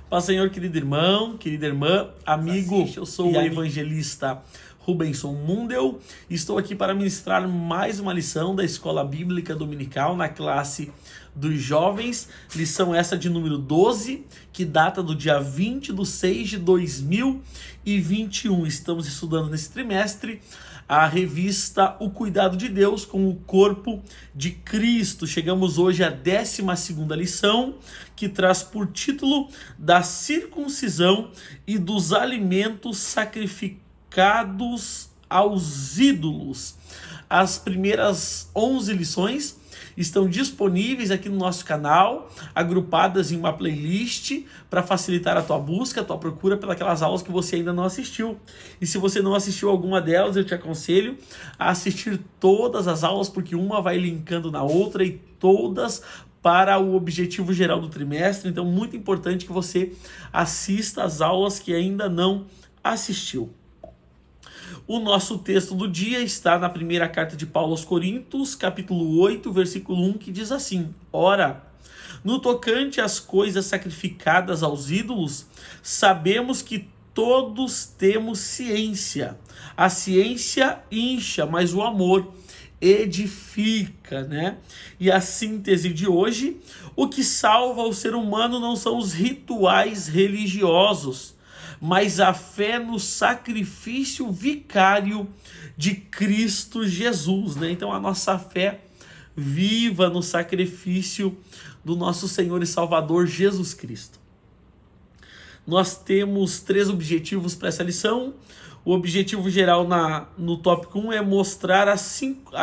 Paz, Senhor, querido irmão, querida irmã, amigo, eu sou o evangelista Rubenson Mundel e estou aqui para ministrar mais uma lição da Escola Bíblica Dominical na classe dos jovens, lição essa de número 12, que data do dia 20/6/2021. Estamos estudando nesse trimestre a revista O Cuidado de Deus com o Corpo de Cristo. Chegamos hoje à 12ª lição, que traz por título da circuncisão e dos alimentos sacrificados aos ídolos. As primeiras 11 lições estão disponíveis aqui no nosso canal, agrupadas em uma playlist para facilitar a tua busca, a tua procura pelas aulas que você ainda não assistiu. E se você não assistiu alguma delas, eu te aconselho a assistir todas as aulas, porque uma vai linkando na outra e todas para o objetivo geral do trimestre. Então, muito importante que você assista às aulas que ainda não assistiu. O nosso texto do dia está na primeira carta de Paulo aos Coríntios, capítulo 8, versículo 1, que diz assim: Ora, no tocante às coisas sacrificadas aos ídolos, sabemos que todos temos ciência. A ciência incha, mas o amor edifica, né? E a síntese de hoje: o que salva o ser humano não são os rituais religiosos, mas a fé no sacrifício vicário de Cristo Jesus, né? Então a nossa fé viva no sacrifício do nosso Senhor e Salvador Jesus Cristo. Nós temos 3 objetivos para essa lição. O objetivo geral no tópico 1 é mostrar a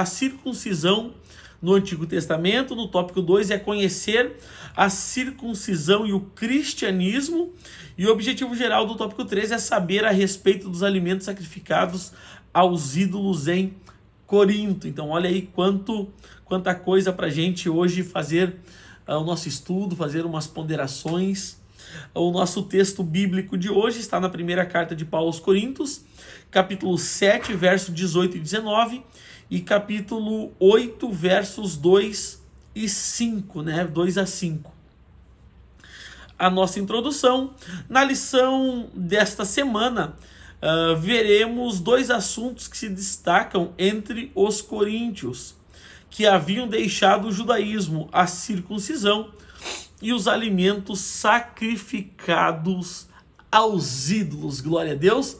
circuncisão no Antigo Testamento. No tópico 2 é conhecer a circuncisão e o cristianismo. E o objetivo geral do tópico 3 é saber a respeito dos alimentos sacrificados aos ídolos em Corinto. Então olha aí quanta coisa para a gente hoje fazer o nosso estudo, fazer umas ponderações. O nosso texto bíblico de hoje está na primeira carta de Paulo aos Coríntios, capítulo 7, verso 18 e 19, e capítulo 8, versos 2 e 5, né? 2 a 5. A nossa introdução. Na lição desta semana, veremos 2 assuntos que se destacam entre os coríntios, que haviam deixado o judaísmo: a circuncisão e os alimentos sacrificados aos ídolos. Glória a Deus!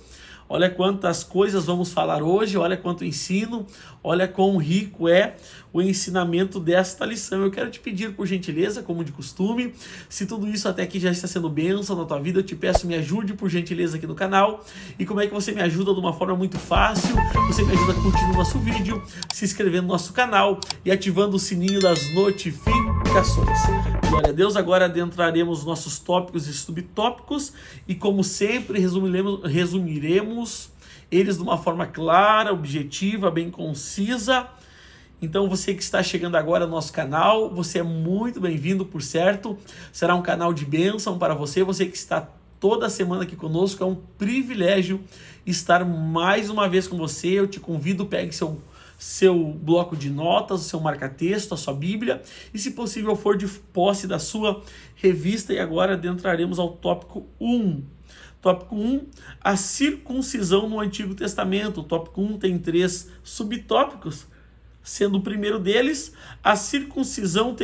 Olha quantas coisas vamos falar hoje, olha quanto ensino, olha quão rico é o ensinamento desta lição. Eu quero te pedir, por gentileza, como de costume, se tudo isso até aqui já está sendo bênção na tua vida, eu te peço, me ajude por gentileza aqui no canal. E como é que você me ajuda? De uma forma muito fácil. Você me ajuda curtindo o nosso vídeo, se inscrevendo no nosso canal e ativando o sininho das notificações. Glória a Deus. Agora adentraremos os nossos tópicos e subtópicos e, como sempre, resumiremos eles de uma forma clara, objetiva, bem concisa. Então você que está chegando agora no nosso canal, você é muito bem-vindo, por certo. Será um canal de bênção para você. Você que está toda semana aqui conosco, é um privilégio estar mais uma vez com você. Eu te convido, pegue seu bloco de notas, o seu marca-texto, a sua Bíblia, e se possível for de posse da sua revista. E agora adentraremos ao tópico 1. Tópico 1, a circuncisão no Antigo Testamento. O tópico 1 tem 3 subtópicos, sendo o primeiro deles: a circuncisão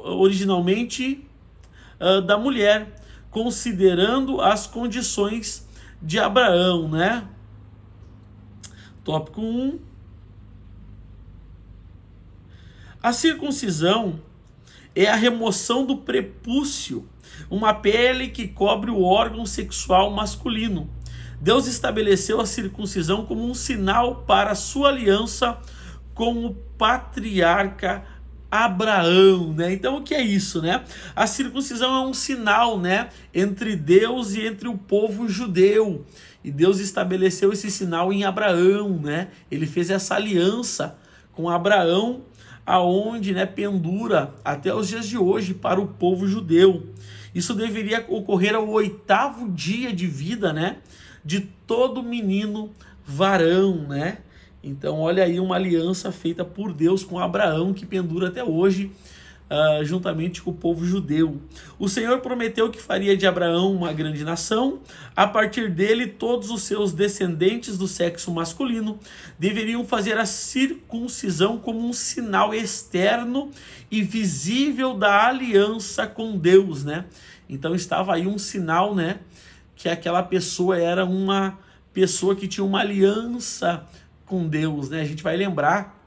originalmente da mulher, considerando as condições de Abraão, né? Tópico 1. A circuncisão é a remoção do prepúcio, uma pele que cobre o órgão sexual masculino. Deus estabeleceu a circuncisão como um sinal para a sua aliança com o patriarca Abraão, né? Então o que é isso, né? A circuncisão é um sinal, né, entre Deus e entre o povo judeu. E Deus estabeleceu esse sinal em Abraão, né? Ele fez essa aliança com Abraão, aonde, né, pendura até os dias de hoje para o povo judeu. Isso deveria ocorrer ao 8º dia de vida, né, de todo menino varão, né? Então olha aí uma aliança feita por Deus com Abraão, que pendura até hoje juntamente com o povo judeu. O Senhor prometeu que faria de Abraão uma grande nação. A partir dele, todos os seus descendentes do sexo masculino deveriam fazer a circuncisão como um sinal externo e visível da aliança com Deus, né? Então estava aí um sinal, né, que aquela pessoa era uma pessoa que tinha uma aliança com Deus, né? A gente vai lembrar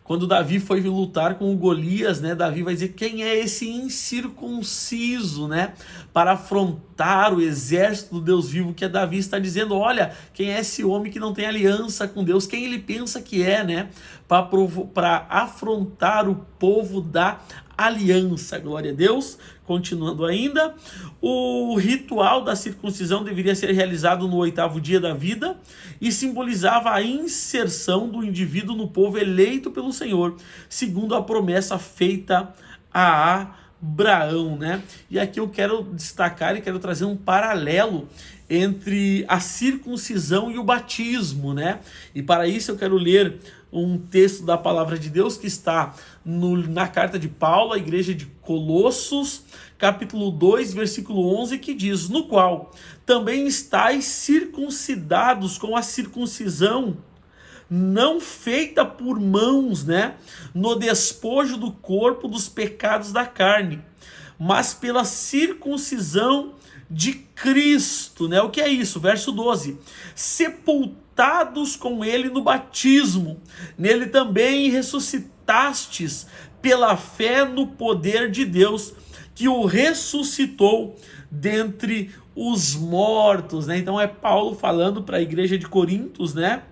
quando Davi foi lutar com o Golias, né? Davi vai dizer: quem é esse incircunciso, né? Para afrontar o exército do Deus vivo, que é Davi está dizendo: olha, quem é esse homem que não tem aliança com Deus? Quem ele pensa que é, né? Para afrontar o povo da aliança. Glória a Deus. Continuando ainda, o ritual da circuncisão deveria ser realizado no 8º dia da vida e simbolizava a inserção do indivíduo no povo eleito pelo Senhor, segundo a promessa feita a Abraão, né? E aqui eu quero destacar e quero trazer um paralelo entre a circuncisão e o batismo, né? E para isso eu quero ler um texto da palavra de Deus que está na carta de Paulo à igreja de Colossos, capítulo 2, versículo 11, que diz: no qual também estáis circuncidados com a circuncisão não feita por mãos, né, no despojo do corpo dos pecados da carne, mas pela circuncisão de Cristo, né? O que é isso? Verso 12: sepultados com ele no batismo, nele também ressuscitastes pela fé no poder de Deus, que o ressuscitou dentre os mortos, né? Então é Paulo falando para a igreja de Corintos, né,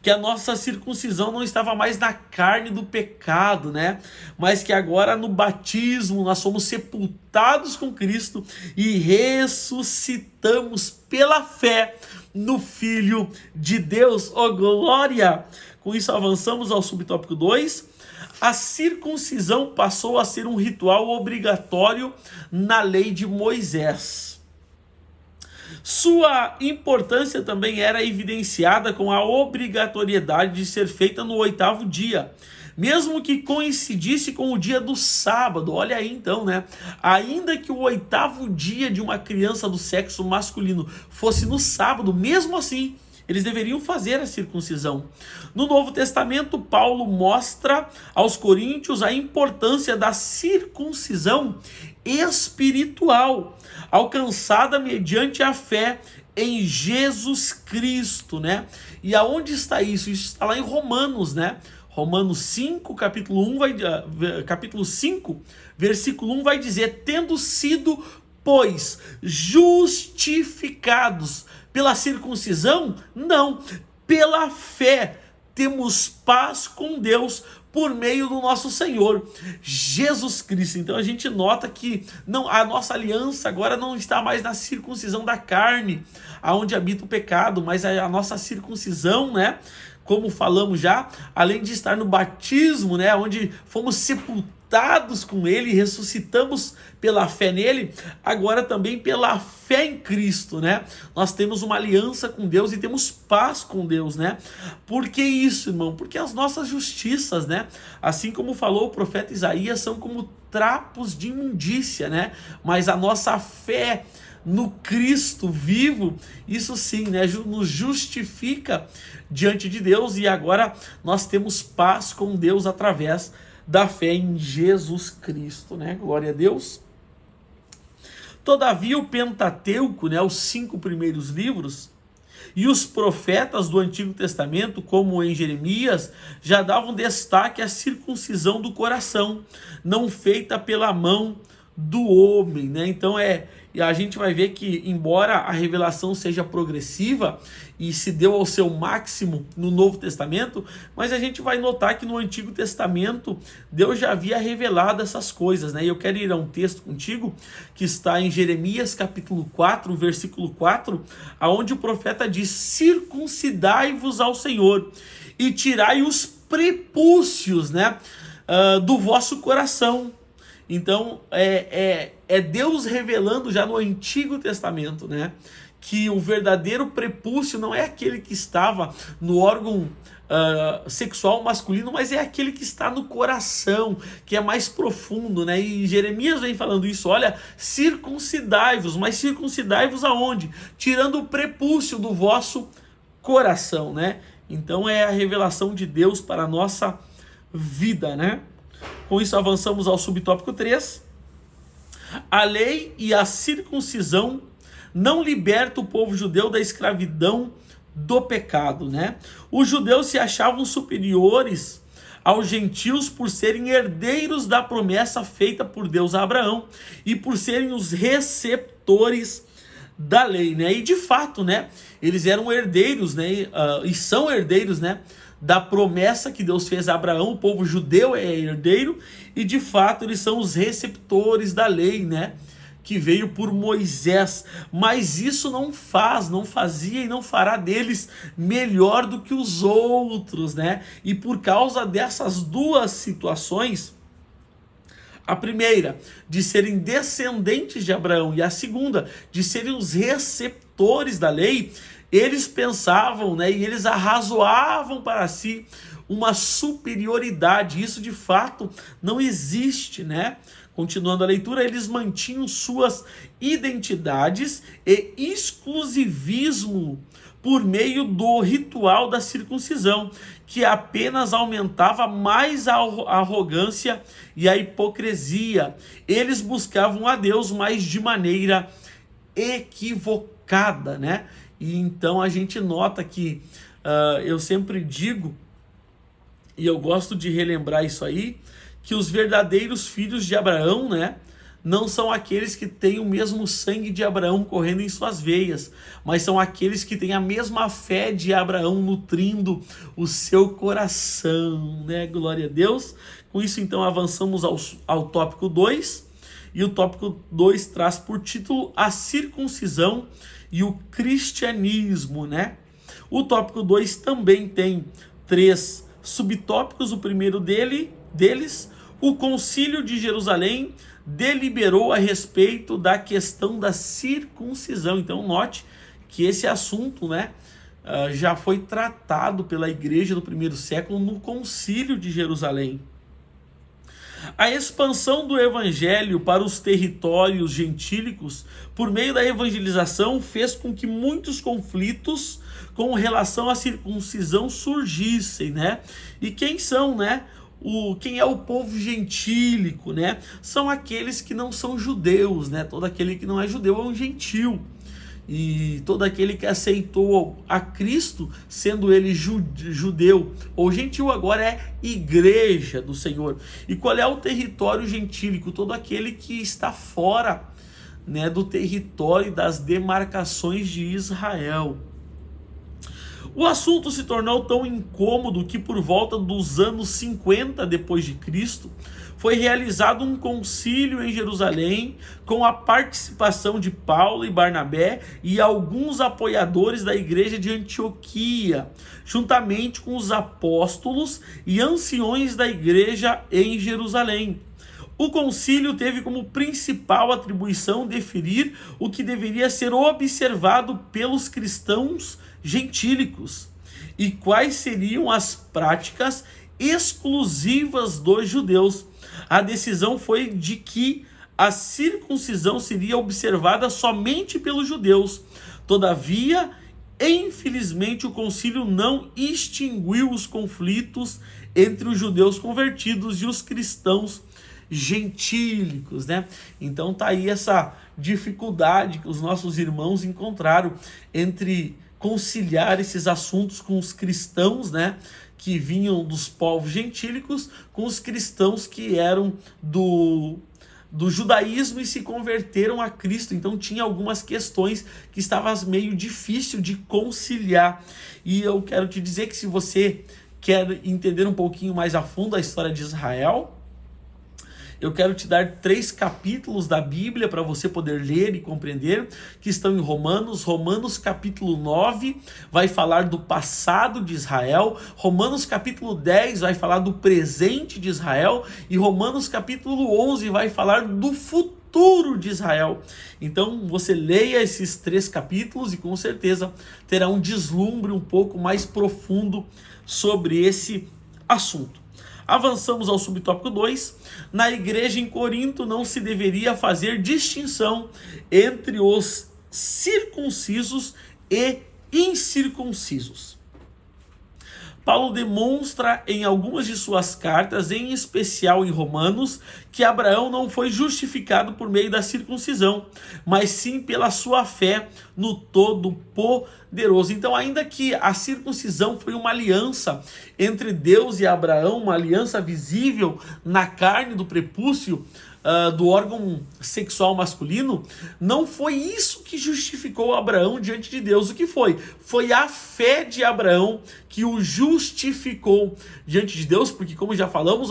que a nossa circuncisão não estava mais na carne do pecado, né? Mas que agora no batismo nós somos sepultados com Cristo e ressuscitamos pela fé no Filho de Deus. Oh, glória! Com isso avançamos ao subtópico 2. A circuncisão passou a ser um ritual obrigatório na lei de Moisés. Sua importância também era evidenciada com a obrigatoriedade de ser feita no 8º dia, mesmo que coincidisse com o dia do sábado. Olha aí então, né? Ainda que o 8º dia de uma criança do sexo masculino fosse no sábado, mesmo assim, eles deveriam fazer a circuncisão. No Novo Testamento, Paulo mostra aos coríntios a importância da circuncisão espiritual, alcançada mediante a fé em Jesus Cristo, né? E aonde está isso? Isso está lá em Romanos, né? Romanos 5, capítulo 5, versículo 1 vai dizer: tendo sido, pois, justificados pela circuncisão? Não, pela fé temos paz com Deus por meio do nosso Senhor Jesus Cristo. Então a gente nota que a nossa aliança agora não está mais na circuncisão da carne, aonde habita o pecado, mas a nossa circuncisão, né, como falamos já, além de estar no batismo, né, onde fomos sepultados com ele, ressuscitamos pela fé nele, agora também pela fé em Cristo, né? Nós temos uma aliança com Deus e temos paz com Deus, né? Por que isso, irmão? Porque as nossas justiças, né, assim como falou o profeta Isaías, são como trapos de imundícia, né? Mas a nossa fé no Cristo vivo, isso sim, né, nos justifica diante de Deus, e agora nós temos paz com Deus através da fé em Jesus Cristo, né? Glória a Deus. Todavia o Pentateuco, né, os 5 primeiros livros, e os profetas do Antigo Testamento, como em Jeremias, já davam destaque à circuncisão do coração, não feita pela mão do homem, né? Então a gente vai ver que, embora a revelação seja progressiva e se deu ao seu máximo no Novo Testamento, mas a gente vai notar que no Antigo Testamento Deus já havia revelado essas coisas, né? E eu quero ir a um texto contigo que está em Jeremias capítulo 4, versículo 4, aonde o profeta diz: circuncidai-vos ao Senhor e tirai os prepúcios, né, do vosso coração. Então, é Deus revelando já no Antigo Testamento, né, que o verdadeiro prepúcio não é aquele que estava no órgão sexual masculino, mas é aquele que está no coração, que é mais profundo, né? E Jeremias vem falando isso, olha, circuncidai-vos, mas circuncidai-vos aonde? Tirando o prepúcio do vosso coração, né? Então é a revelação de Deus para a nossa vida, né? Com isso avançamos ao subtópico 3. A lei e a circuncisão não libertam o povo judeu da escravidão do pecado, né? Os judeus se achavam superiores aos gentios por serem herdeiros da promessa feita por Deus a Abraão e por serem os receptores da lei, né? E de fato, né, eles eram herdeiros, né, e são herdeiros, né, da promessa que Deus fez a Abraão. O povo judeu é herdeiro e de fato eles são os receptores da lei, né, que veio por Moisés, mas isso não fazia e não fará deles melhor do que os outros, né? E por causa dessas duas situações, a primeira, de serem descendentes de Abraão, e a segunda, de serem os receptores da lei, eles pensavam, né, e eles arrazoavam para si uma superioridade. Isso de fato não existe, né? Continuando a leitura, eles mantinham suas identidades e exclusivismo por meio do ritual da circuncisão, que apenas aumentava mais a arrogância e a hipocrisia. Eles buscavam a Deus, mas de maneira equivocada, né? E então a gente nota que, eu sempre digo, e eu gosto de relembrar isso aí, que os verdadeiros filhos de Abraão, né, não são aqueles que têm o mesmo sangue de Abraão correndo em suas veias, mas são aqueles que têm a mesma fé de Abraão nutrindo o seu coração, né? Glória a Deus. Com isso, então, avançamos ao tópico 2, e o tópico 2 traz por título a circuncisão e o cristianismo, né? O tópico 2 também tem 3 subtópicos. O primeiro deles, o Concílio de Jerusalém deliberou a respeito da questão da circuncisão. Então note que esse assunto, né, já foi tratado pela igreja do primeiro século no Concílio de Jerusalém. A expansão do evangelho para os territórios gentílicos por meio da evangelização fez com que muitos conflitos com relação à circuncisão surgissem, né? E quem são, né? Quem é o povo gentílico, né? São aqueles que não são judeus, né? Todo aquele que não é judeu é um gentil. E todo aquele que aceitou a Cristo, sendo ele judeu ou gentil, agora é igreja do Senhor. E qual é o território gentílico? Todo aquele que está fora, né, do território e das demarcações de Israel. O assunto se tornou tão incômodo que por volta dos anos 50 depois de Cristo, foi realizado um concílio em Jerusalém com a participação de Paulo e Barnabé e alguns apoiadores da igreja de Antioquia, juntamente com os apóstolos e anciões da igreja em Jerusalém. O concílio teve como principal atribuição definir o que deveria ser observado pelos cristãos gentílicos e quais seriam as práticas exclusivas dos judeus. A decisão foi de que a circuncisão seria observada somente pelos judeus. Todavia, infelizmente, o concílio não extinguiu os conflitos entre os judeus convertidos e os cristãos gentílicos, né? Então tá aí essa dificuldade que os nossos irmãos encontraram entre conciliar esses assuntos com os cristãos, né, que vinham dos povos gentílicos, com os cristãos que eram do judaísmo e se converteram a Cristo. Então tinha algumas questões que estavam meio difícil de conciliar. E eu quero te dizer que se você quer entender um pouquinho mais a fundo a história de Israel, Eu quero te dar 3 capítulos da Bíblia para você poder ler e compreender, que estão em Romanos. Romanos capítulo 9 vai falar do passado de Israel, Romanos capítulo 10 vai falar do presente de Israel e Romanos capítulo 11 vai falar do futuro de Israel. Então você leia esses 3 capítulos e com certeza terá um deslumbre um pouco mais profundo sobre esse assunto. Avançamos ao subtópico 2. Na igreja em Corinto não se deveria fazer distinção entre os circuncisos e incircuncisos. Paulo demonstra em algumas de suas cartas, em especial em Romanos, que Abraão não foi justificado por meio da circuncisão, mas sim pela sua fé no Todo-Poderoso. Então, ainda que a circuncisão foi uma aliança entre Deus e Abraão, uma aliança visível na carne do prepúcio, do órgão sexual masculino, não foi isso que justificou Abraão diante de Deus. O que foi? Foi a fé de Abraão que o justificou diante de Deus, porque, como já falamos,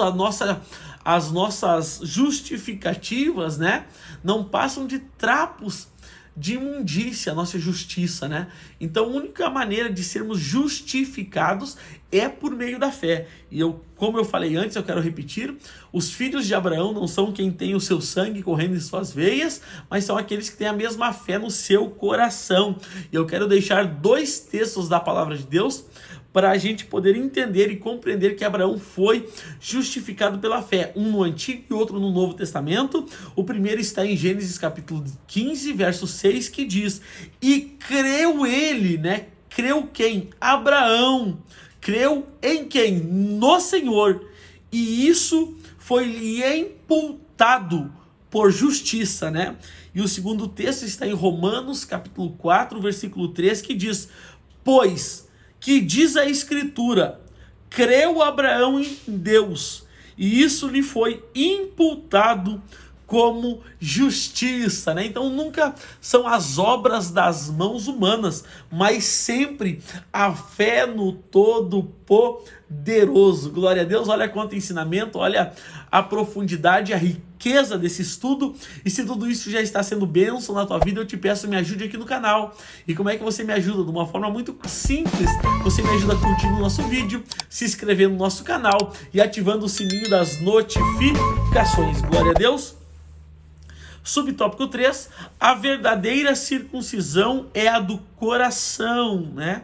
as nossas justificativas, né, não passam de trapos de imundícia, a nossa justiça, né? Então, a única maneira de sermos justificados é por meio da fé. E como eu falei antes, eu quero repetir, os filhos de Abraão não são quem tem o seu sangue correndo em suas veias, mas são aqueles que têm a mesma fé no seu coração. E eu quero deixar 2 textos da palavra de Deus para a gente poder entender e compreender que Abraão foi justificado pela fé, um no Antigo e outro no Novo Testamento. O primeiro está em Gênesis capítulo 15, verso 6, que diz: e creu ele, né? Creu quem? Abraão. Creu em quem? No Senhor. E isso foi-lhe imputado por justiça, né? E o segundo texto está em Romanos capítulo 4, versículo 3, que diz: pois que diz a Escritura, creu Abraão em Deus, e isso lhe foi imputado como justiça, né? Então nunca são as obras das mãos humanas, mas sempre a fé no Todo-Poderoso. Glória a Deus, olha quanto ensinamento, olha a profundidade, a riqueza desse estudo. E se tudo isso já está sendo bênção na tua vida, eu te peço, me ajude aqui no canal. E como é que você me ajuda? De uma forma muito simples. Você me ajuda curtindo o nosso vídeo, se inscrevendo no nosso canal e ativando o sininho das notificações. Glória a Deus. Subtópico 3, a verdadeira circuncisão é a do coração, né?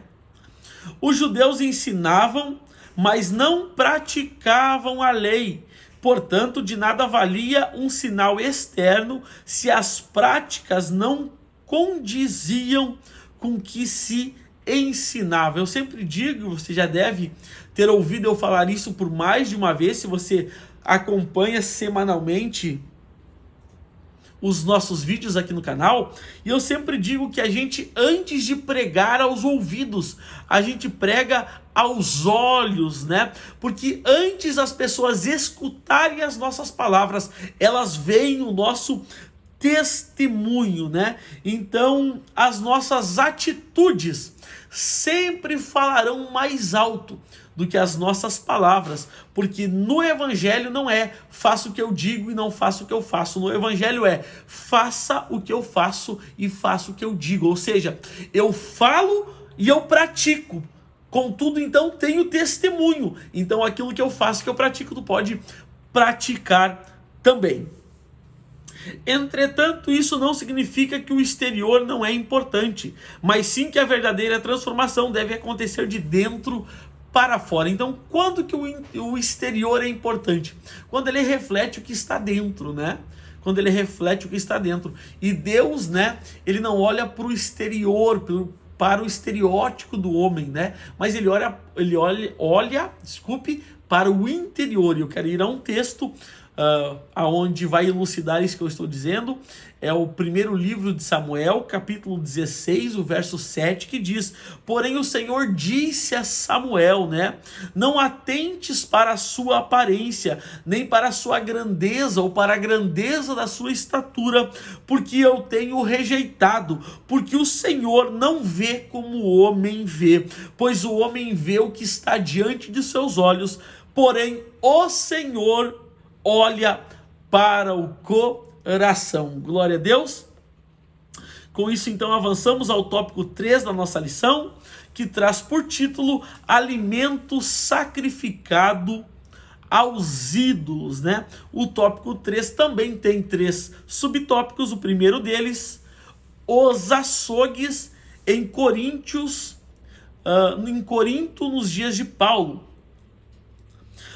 Os judeus ensinavam, mas não praticavam a lei. Portanto, de nada valia um sinal externo se as práticas não condiziam com o que se ensinava. Eu sempre digo, você já deve ter ouvido eu falar isso por mais de uma vez, se você acompanha semanalmente os nossos vídeos aqui no canal, e eu sempre digo que a gente, antes de pregar aos ouvidos, a gente prega aos olhos, né? Porque antes as pessoas escutarem as nossas palavras, elas veem o nosso testemunho, né? Então, as nossas atitudes sempre falarão mais alto do que as nossas palavras, porque no evangelho não é faça o que eu digo e não faça o que eu faço. No evangelho é faça o que eu faço e faça o que eu digo, ou seja, eu falo e eu pratico, contudo então tenho testemunho, então aquilo que eu faço, que eu pratico, tu pode praticar também. Entretanto, isso não significa que o exterior não é importante, mas sim que a verdadeira transformação deve acontecer de dentro para fora. Então, quando que o exterior é importante? Quando ele reflete o que está dentro, né? Quando ele reflete o que está dentro. E Deus, né? Ele não olha para o exterior, para o estereótipo do homem, né? Mas ele olha, para o interior. E eu quero ir a um texto aonde vai elucidar isso que eu estou dizendo. É o primeiro livro de Samuel, capítulo 16, o verso 7, que diz: porém o Senhor disse a Samuel, né? Não atentes para a sua aparência, nem para a sua grandeza, ou para a grandeza da sua estatura, porque eu tenho rejeitado, porque o Senhor não vê como o homem vê, pois o homem vê o que está diante de seus olhos, porém o Senhor olha para o coração. Glória a Deus. Com isso, então, avançamos ao tópico 3 da nossa lição, que traz por título Alimento Sacrificado aos Ídolos, né? O tópico 3 também tem 3 subtópicos. O primeiro deles, os açougues em Corinto, nos dias de Paulo.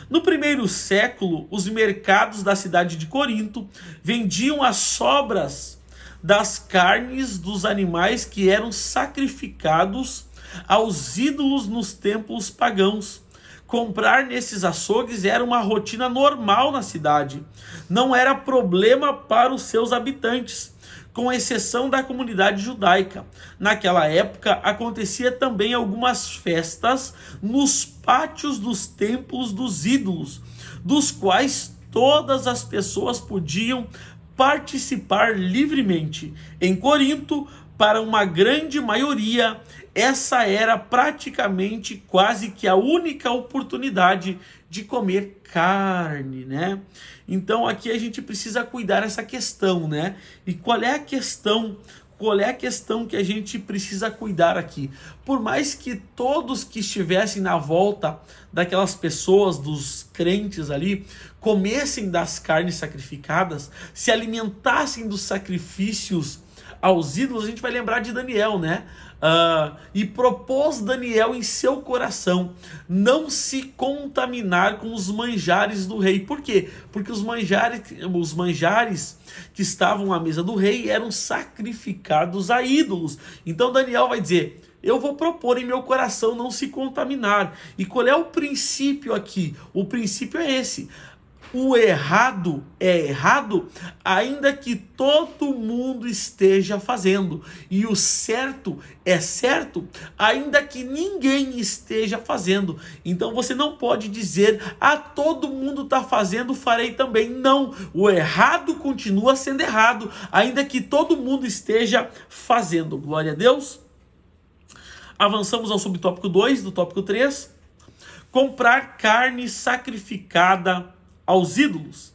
No primeiro século, os mercados da cidade de Corinto vendiam as sobras das carnes dos animais que eram sacrificados aos ídolos nos templos pagãos. Comprar nesses açougues era uma rotina normal na cidade. Não era problema para os seus habitantes, com exceção da comunidade judaica. Naquela época, acontecia também algumas festas nos pátios dos templos dos ídolos, dos quais todas as pessoas podiam participar livremente. Em Corinto, para uma grande maioria, essa era praticamente quase que a única oportunidade de comer carne, né? Então aqui a gente precisa cuidar dessa questão, né? E qual é a questão? Qual é a questão que a gente precisa cuidar aqui? Por mais que todos que estivessem na volta daquelas pessoas, dos crentes ali, comessem das carnes sacrificadas, se alimentassem dos sacrifícios aos ídolos, a gente vai lembrar de Daniel, né? E propôs Daniel em seu coração não se contaminar com os manjares do rei. Por quê? Porque os manjares que estavam à mesa do rei eram sacrificados a ídolos. Então Daniel vai dizer: eu vou propor em meu coração não se contaminar. E qual é o princípio aqui? O princípio é esse: o errado é errado, ainda que todo mundo esteja fazendo. E o certo é certo, ainda que ninguém esteja fazendo. Então você não pode dizer: todo mundo está fazendo, farei também. Não, o errado continua sendo errado, ainda que todo mundo esteja fazendo. Glória a Deus. Avançamos ao subtópico 2 do tópico 3. Comprar carne sacrificada aos ídolos.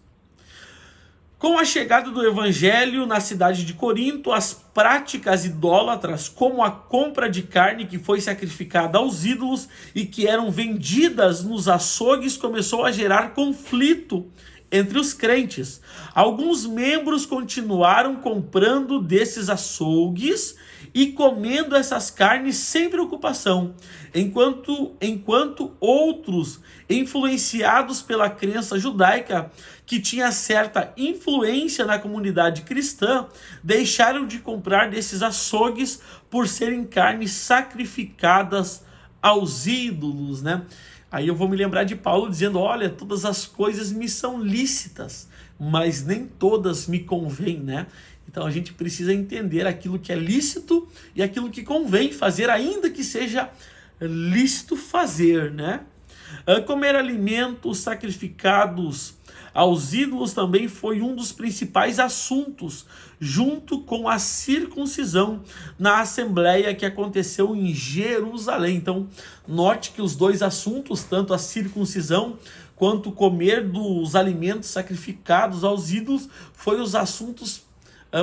Com a chegada do evangelho na cidade de Corinto, as práticas idólatras, como a compra de carne que foi sacrificada aos ídolos e que eram vendidas nos açougues, começou a gerar conflito entre os crentes. Alguns membros continuaram comprando desses açougues e comendo essas carnes sem preocupação, enquanto outros, influenciados pela crença judaica, que tinha certa influência na comunidade cristã, deixaram de comprar desses açougues por serem carnes sacrificadas aos ídolos, né? Aí eu vou me lembrar de Paulo dizendo: olha, todas as coisas me são lícitas, mas nem todas me convêm, né? Então a gente precisa entender aquilo que é lícito e aquilo que convém fazer, ainda que seja lícito fazer, né? Comer alimentos sacrificados aos ídolos também foi um dos principais assuntos, junto com a circuncisão, na assembleia que aconteceu em Jerusalém. Então, note que os dois assuntos, tanto a circuncisão quanto comer dos alimentos sacrificados aos ídolos, foram os assuntos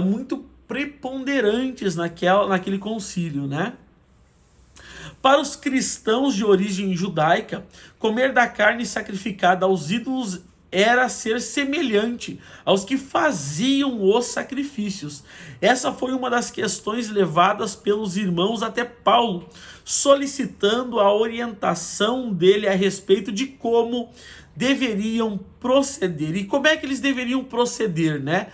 muito preponderantes naquele concílio, né? Para os cristãos de origem judaica, comer da carne sacrificada aos ídolos era ser semelhante aos que faziam os sacrifícios. Essa foi uma das questões levadas pelos irmãos até Paulo, solicitando a orientação dele a respeito de como deveriam proceder. E como é que eles deveriam proceder, né?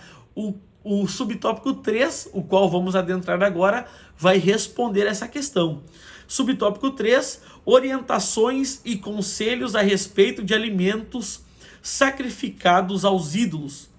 O subtópico 3, o qual vamos adentrar agora, vai responder essa questão. Subtópico 3, orientações e conselhos a respeito de alimentos sacrificados aos ídolos.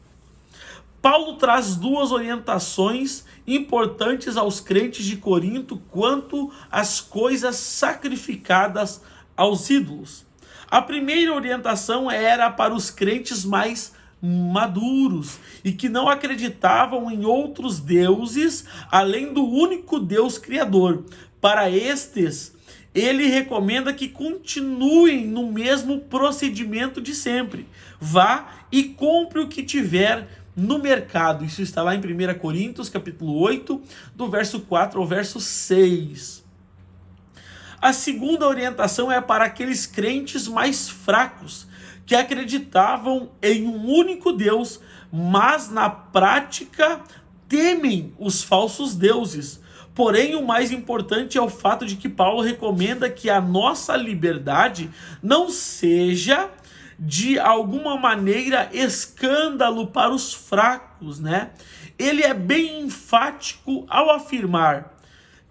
Paulo traz duas orientações importantes aos crentes de Corinto quanto às coisas sacrificadas aos ídolos. A primeira orientação era para os crentes mais maduros e que não acreditavam em outros deuses além do único Deus criador. Para estes, ele recomenda que continuem no mesmo procedimento de sempre. Vá e compre o que tiver no mercado. Isso está lá em 1 Coríntios, capítulo 8, do verso 4 ao verso 6. A segunda orientação é para aqueles crentes mais fracos, que acreditavam em um único Deus, mas na prática temem os falsos deuses. Porém, o mais importante é o fato de que Paulo recomenda que a nossa liberdade não seja de alguma maneira escândalo para os fracos, né? Ele é bem enfático ao afirmar: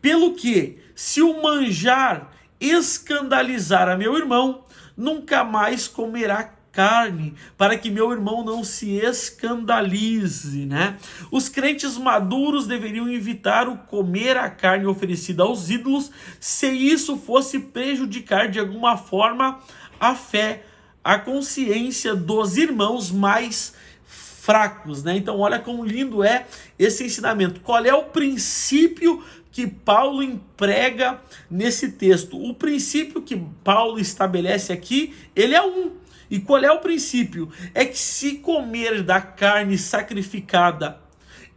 pelo que, se o manjar escandalizar a meu irmão, nunca mais comerá carne, para que meu irmão não se escandalize, né? Os crentes maduros deveriam evitar o comer a carne oferecida aos ídolos, se isso fosse prejudicar de alguma forma a fé, a consciência dos irmãos mais fracos, né? Então olha como lindo é esse ensinamento. Qual é o princípio que Paulo emprega nesse texto? O princípio que Paulo estabelece aqui, ele é um. E qual é o princípio? É que se comer da carne sacrificada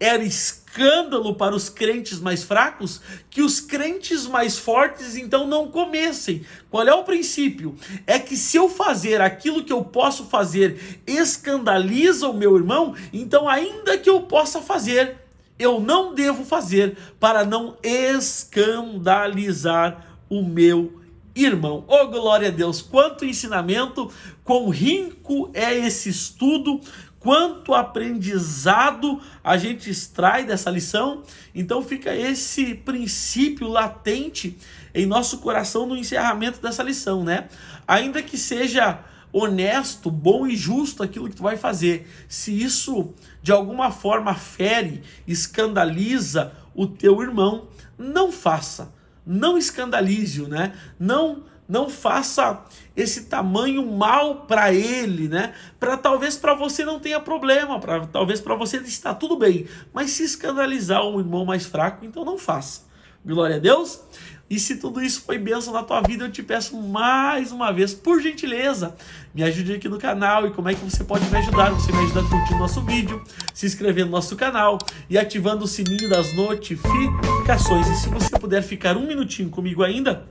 era escândalo para os crentes mais fracos, que os crentes mais fortes então não comessem. Qual é o princípio? É que se eu fazer aquilo que eu posso fazer escandaliza o meu irmão, então ainda que eu possa fazer, eu não devo fazer para não escandalizar o meu irmão. Oh, glória a Deus! Quanto ensinamento, quão rico é esse estudo, quanto aprendizado a gente extrai dessa lição. Então fica esse princípio latente em nosso coração no encerramento dessa lição, né? Ainda que seja honesto, bom e justo aquilo que tu vai fazer, se isso de alguma forma fere, escandaliza o teu irmão, não faça, não escandalize-o, né? Não faça esse tamanho mal para ele, né? Talvez para você não tenha problema, talvez para você está tudo bem, mas se escandalizar um irmão mais fraco, então não faça. Glória a Deus. E se tudo isso foi bênção na tua vida, eu te peço mais uma vez, por gentileza, me ajude aqui no canal. E como é que você pode me ajudar? Você me ajuda curtindo nosso vídeo, se inscrevendo no nosso canal e ativando o sininho das notificações. E se você puder ficar um minutinho comigo ainda,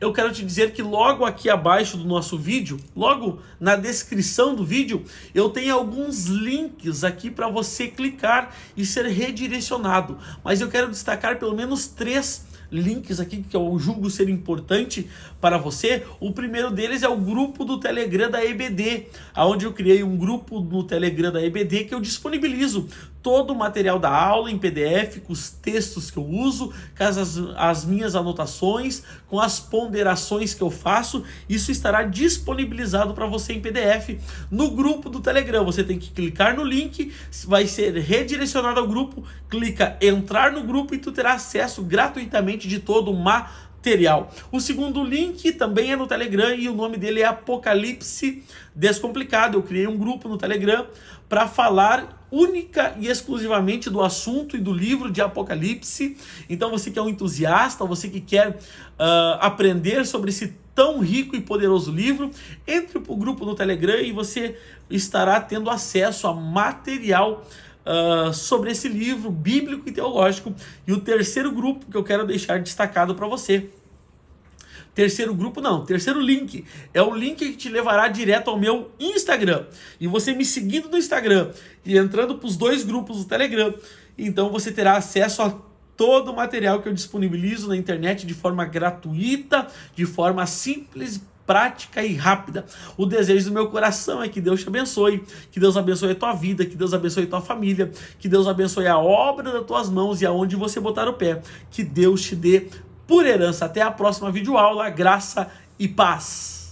eu quero te dizer que logo aqui abaixo do nosso vídeo, logo na descrição do vídeo, eu tenho alguns links aqui para você clicar e ser redirecionado. Mas eu quero destacar pelo menos 3 links aqui que eu julgo ser importante para você. O primeiro deles é o grupo do Telegram da EBD, onde eu criei um grupo no Telegram da EBD que eu disponibilizo todo o material da aula em PDF, com os textos que eu uso, com as minhas anotações, com as ponderações que eu faço. Isso estará disponibilizado para você em PDF no grupo do Telegram. Você tem que clicar no link, vai ser redirecionado ao grupo, clica entrar no grupo e tu terá acesso gratuitamente de todo o material. O segundo link também é no Telegram e o nome dele é Apocalipse Descomplicado. Eu criei um grupo no Telegram para falar única e exclusivamente do assunto e do livro de Apocalipse. Então você que é um entusiasta, você que quer aprender sobre esse tão rico e poderoso livro, entre para o grupo no Telegram e você estará tendo acesso a material sobre esse livro bíblico e teológico. E o terceiro grupo que eu quero deixar destacado para você, terceiro link, é o link que te levará direto ao meu Instagram. E você me seguindo no Instagram e entrando para os 2 grupos do Telegram, então você terá acesso a todo o material que eu disponibilizo na internet de forma gratuita, de forma simples, prática e rápida. O desejo do meu coração é que Deus te abençoe, que Deus abençoe a tua vida, que Deus abençoe a tua família, que Deus abençoe a obra das tuas mãos e aonde você botar o pé, que Deus te dê por herança. Até a próxima videoaula, graça e paz.